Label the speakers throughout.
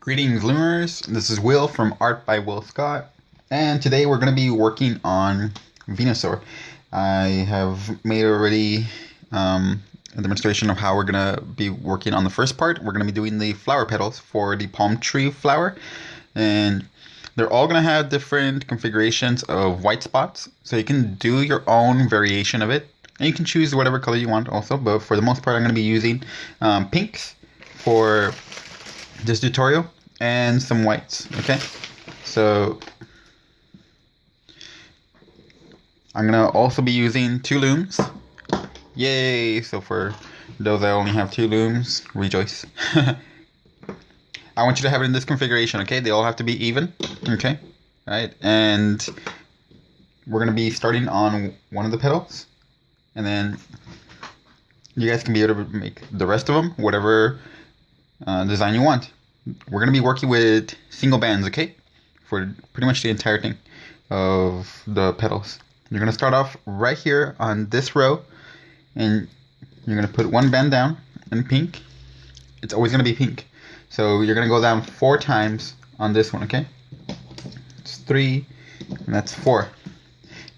Speaker 1: Greetings, Loomers. This is Will from Art by WillScott, and today we're going to be working on Venusaur. I have made already a demonstration of how we're going to be working on the first part. We're going to be doing the flower petals for the palm tree flower, and they're all going to have different configurations of white spots, so you can do your own variation of it, and you can choose whatever color you want also, but for the most part I'm going to be using pinks for this tutorial and some whites. Okay, so I'm gonna also be using 2 looms. Yay! So for those that only have 2 looms, rejoice. I want you to have it in this configuration. Okay, they all have to be even. Okay, right, and we're gonna be starting on one of the petals, and then you guys can be able to make the rest of them whatever design you want. We're going to be working with single bands, okay? For pretty much the entire thing of the petals. You're going to start off right here on this row, and you're going to put 1 band down in pink. It's always going to be pink. So you're going to go down 4 times on this one, okay? It's 3, and that's 4.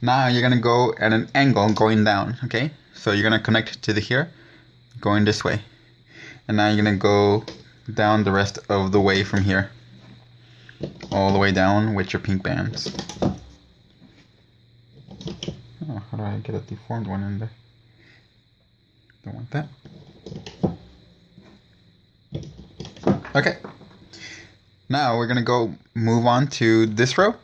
Speaker 1: Now you're going to go at an angle going down, okay? So you're going to connect to the here, going this way. And now you're going to go down the rest of the way from here, all the way down with your pink bands. Oh, how do I get a deformed one in there? Don't want that. Okay, now we're gonna go move on to this row,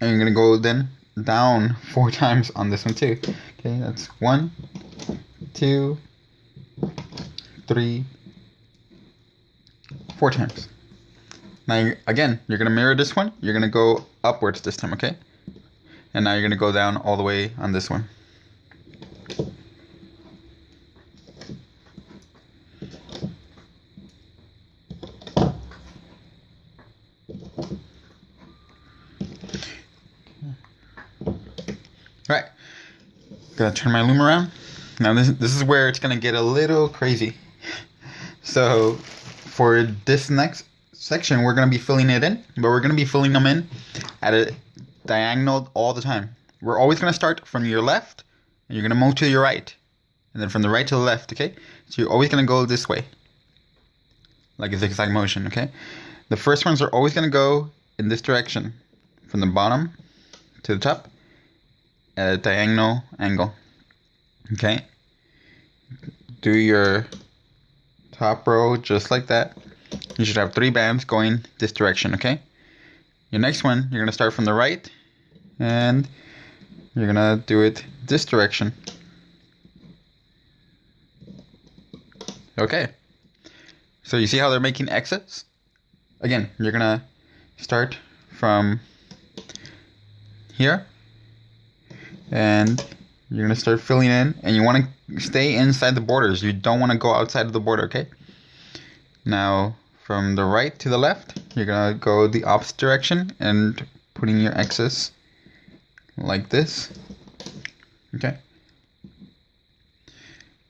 Speaker 1: and you're gonna go then down 4 times on this one too. Okay, that's 1, 2, 3, 4 times. Now again, you're going to mirror this one. You're going to go upwards this time, okay? And now you're going to go down all the way on this one. Right. Gonna turn my loom around. Now this is where it's gonna get a little crazy. So for this next section, we're going to be filling it in, but we're going to be filling them in at a diagonal all the time. We're always going to start from your left, and you're going to move to your right, and then from the right to the left, okay? So you're always going to go this way, like a zigzag motion, okay? The first ones are always going to go in this direction, from the bottom to the top, at a diagonal angle, okay? Do your top row just like that. You should have 3 bands going this direction, okay? Your next one, you're going to start from the right, and you're going to do it this direction. Okay. So you see how they're making X's? Again, you're going to start from here, and you're going to start filling in, and you want to stay inside the borders. You don't want to go outside of the border, okay? Now, from the right to the left, you're going to go the opposite direction and putting your X's like this. Okay?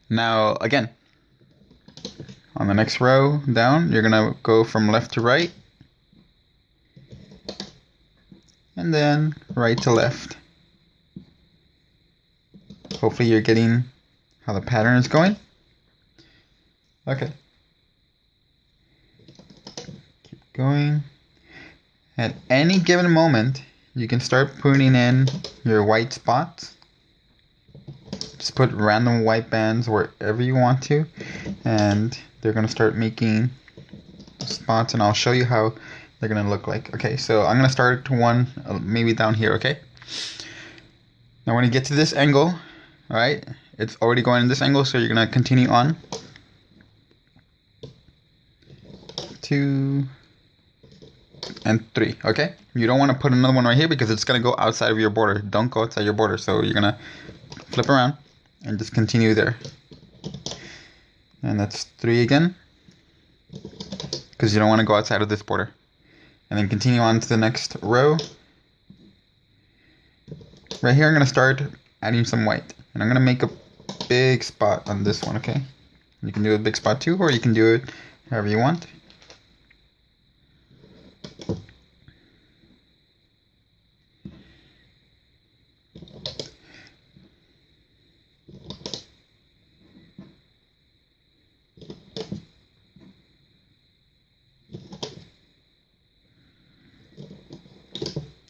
Speaker 1: Now, again, on the next row down, you're going to go from left to right, and then right to left. Hopefully you're getting how the pattern is going. Okay. Keep going. At any given moment, you can start putting in your white spots. Just put random white bands wherever you want to, and they're going to start making spots, and I'll show you how they're going to look like. Okay, so I'm going to start one maybe down here, okay? Now when you get to this angle, alright, it's already going in this angle, so you're going to continue on. 2 and 3, okay? You don't want to put another one right here because it's going to go outside of your border. Don't go outside your border, so you're going to flip around and just continue there. And that's 3 again, because you don't want to go outside of this border. And then continue on to the next row. Right here I'm going to start adding some white, and I'm going to make a big spot on this one, okay? You can do a big spot too, or you can do it however you want.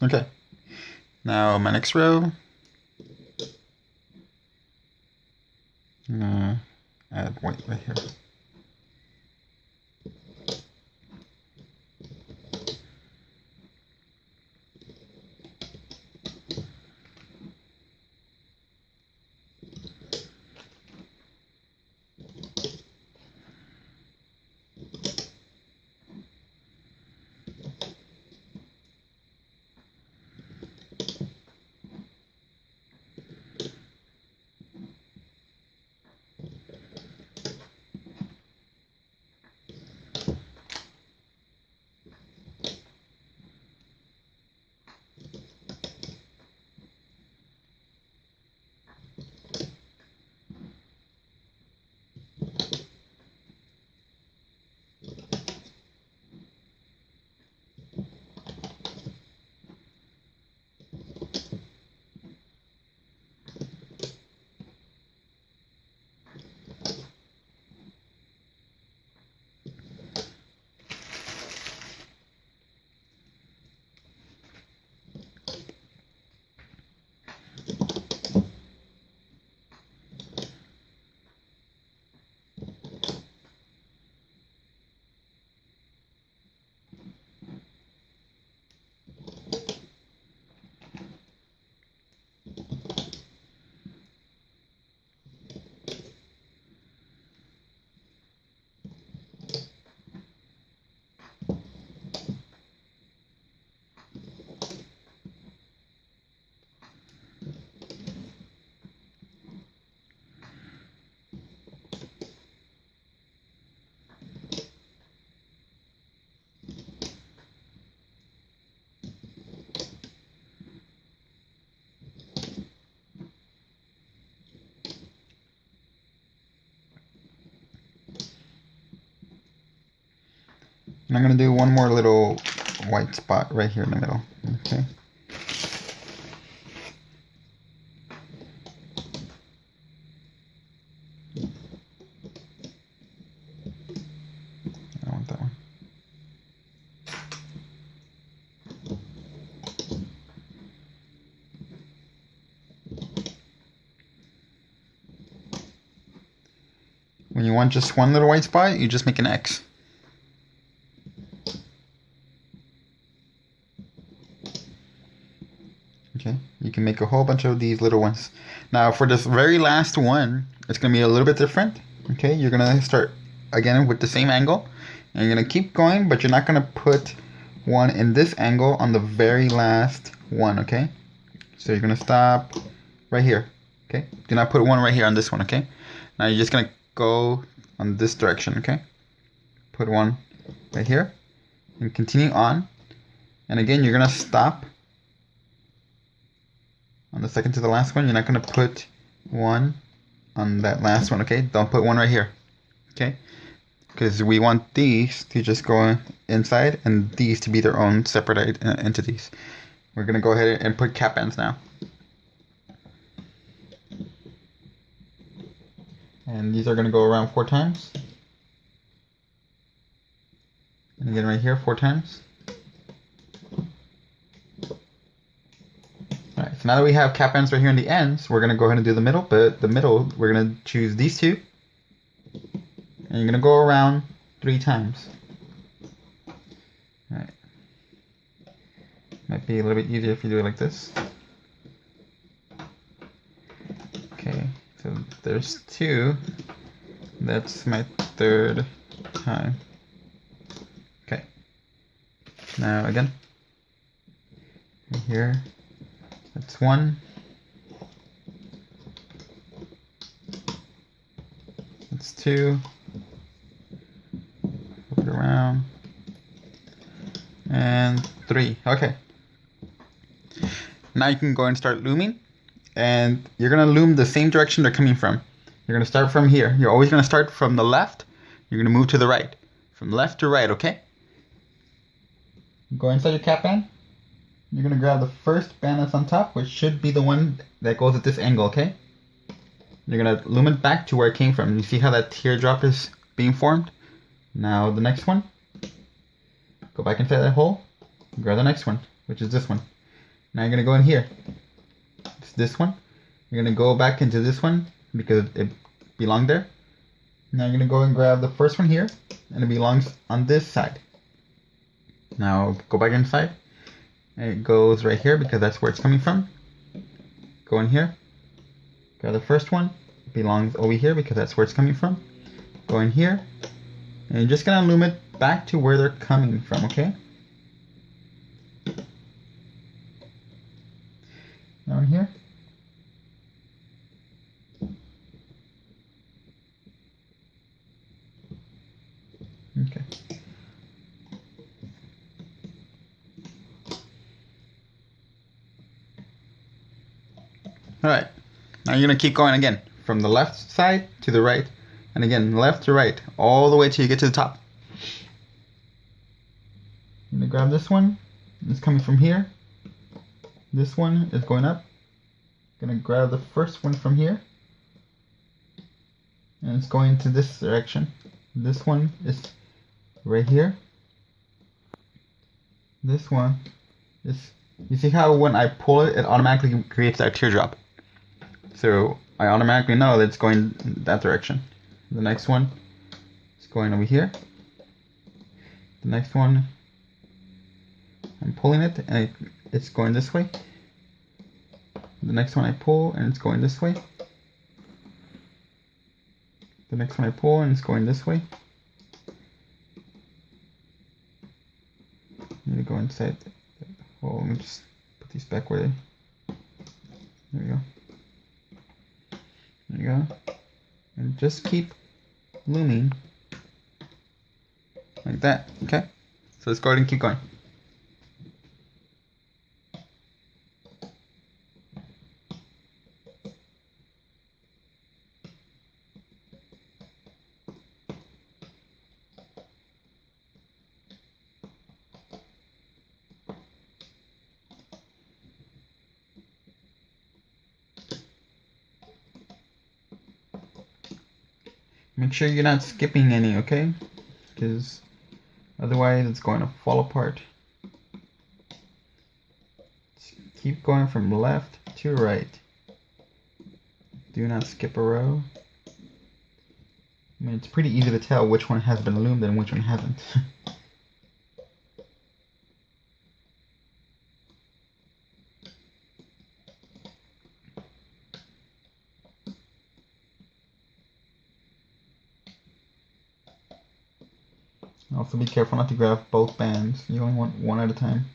Speaker 1: Okay. Now my next row. Add white right here. And I'm going to do one more little white spot right here in the middle. Okay. I want that one. When you want just one little white spot, you just make an X. Okay, you can make a whole bunch of these little ones. Now for this very last one, it's going to be a little bit different. Okay, you're going to start again with the same angle. And you're going to keep going, but you're not going to put one in this angle on the very last one, okay? So you're going to stop right here, okay? Do not put one right here on this one, okay? Now you're just going to go on this direction, okay? Put one right here and continue on. And again, you're going to stop on the second to the last one. You're not going to put one on that last one, okay? Don't put one right here, okay? Because we want these to just go inside and these to be their own separate entities. We're going to go ahead and put cap ends now. And these are going to go around 4 times. And again right here 4 times. Alright, so now that we have cap ends right here in the ends, we're going to go ahead and do the middle. But the middle, we're going to choose these two. And you're going to go around 3 times. Alright. Might be a little bit easier if you do it like this. Okay, so there's 2. That's my 3rd time. Okay. Now again. Right here. That's 1. That's 2. Flip it around. And 3. Okay. Now you can go and start looming. And you're going to loom the same direction they're coming from. You're going to start from here. You're always going to start from the left. You're going to move to the right. From left to right, okay? Go inside your cap band. You're going to grab the first band that's on top, which should be the one that goes at this angle, okay? You're going to loom it back to where it came from. You see how that teardrop is being formed? Now the next one. Go back inside that hole. Grab the next one, which is this one. Now you're gonna go in here. It's this one. You're gonna go back into this one because it belonged there. Now you're gonna go and grab the first one here, and it belongs on this side. Now go back inside, and it goes right here because that's where it's coming from. Go in here, grab the first one, it belongs over here because that's where it's coming from. Go in here, and you're just gonna loom it back to where they're coming from, okay? Now in here. Okay. Alright, now you're going to keep going again from the left side to the right, and again left to right, all the way till you get to the top. I'm going to grab this one, it's coming from here. This one is going up. I'm going to grab the first one from here, and it's going to this direction. This one is right here. This one is, you see how when I pull it, it automatically creates that teardrop. So I automatically know that it's going that direction. The next one is going over here. The next one, I'm pulling it and it's going this way. The next one I pull and it's going this way. The next one I pull and it's going this way. I need to go inside. Oh, let me just put these back where they. There we go. There you go. And just keep looming like that. Okay. So let's go ahead and keep going. Make sure you're not skipping any, okay? Because otherwise it's going to fall apart. Just keep going from left to right. Do not skip a row. I mean, it's pretty easy to tell which one has been loomed and which one hasn't. Also be careful not to grab both bands. You only want one at a time.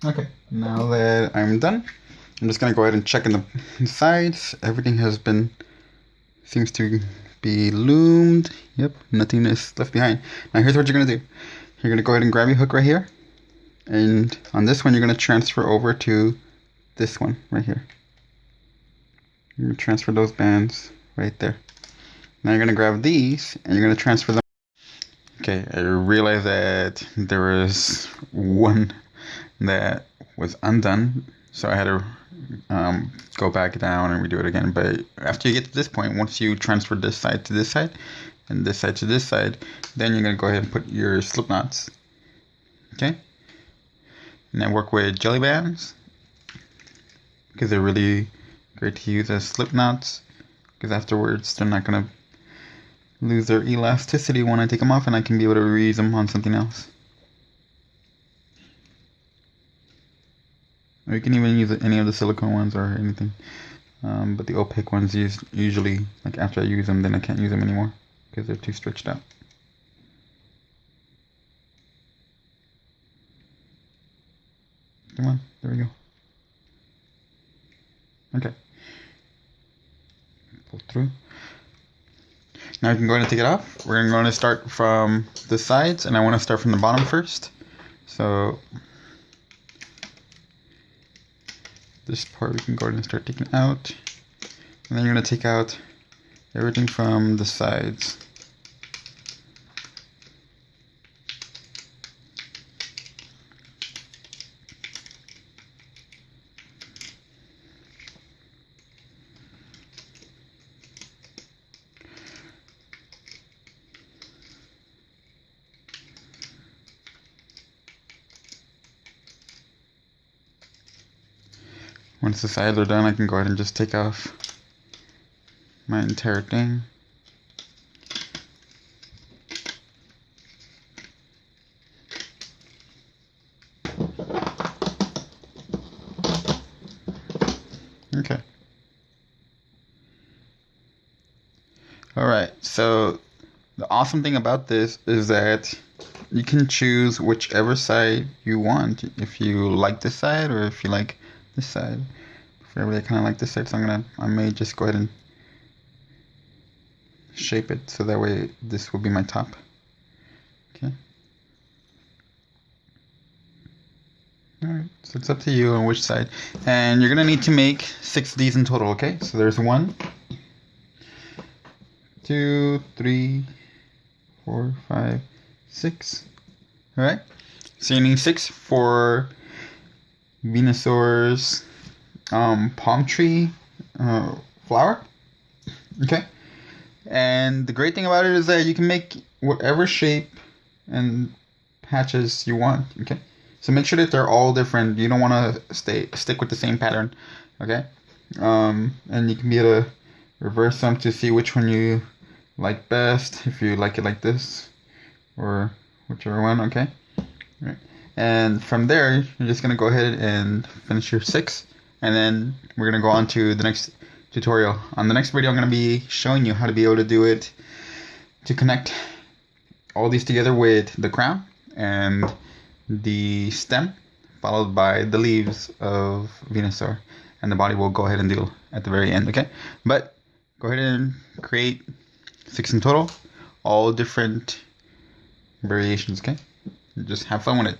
Speaker 1: Okay, now that I'm done, I'm just gonna go ahead and check in the sides. Everything seems to be loomed. Yep, nothing is left behind. Now here's what you're gonna do. You're gonna go ahead and grab your hook right here, and on this one you're gonna transfer over to this one right here. You're gonna transfer those bands right there. Now you're gonna grab these and you're gonna transfer them. Okay, I realized that there was one that was undone, so I had to go back down and redo it again. But after you get to this point, once you transfer this side to this side and this side to this side, then you're gonna go ahead and put your slip knots. Okay, and then work with jelly bands because they're really great to use as slip knots, because afterwards they're not gonna lose their elasticity when I take them off, and I can be able to reuse them on something else. Or you can even use any of the silicone ones or anything, but the opaque ones usually, like after I use them, then I can't use them anymore because they're too stretched out. Come on, there we go. Okay. Pull through. Now you can go ahead and take it off. We're going to start from the sides, and I want to start from the bottom first. So this part we can go ahead and start taking out. And then you're going to take out everything from the sides. Once the sides are done, I can go ahead and just take off my entire thing. Okay. Alright, so the awesome thing about this is that you can choose whichever side you want. If you like this side or if you like this side. For everybody, I kind of like this side, so I may just go ahead and shape it so that way this will be my top. Okay. Alright, so it's up to you on which side. And you're gonna need to make 6 of these in total, okay? So there's 1, 2, 3, 4, 5, 6. Alright? So you need 6 for Venusaur's palm tree flower. Okay? And the great thing about it is that you can make whatever shape and patches you want. Okay? So make sure that they're all different. You don't want to stick with the same pattern. Okay? And you can be able to reverse them to see which one you like best, if you like it like this or whichever one. Okay? All right. And from there, you're just going to go ahead and finish your 6. And then we're going to go on to the next tutorial. On the next video, I'm going to be showing you how to be able to do it, to connect all these together with the crown and the stem, followed by the leaves of Venusaur. And the body will go ahead and do at the very end, okay? But go ahead and create 6 in total, all different variations, okay? Just have fun with it.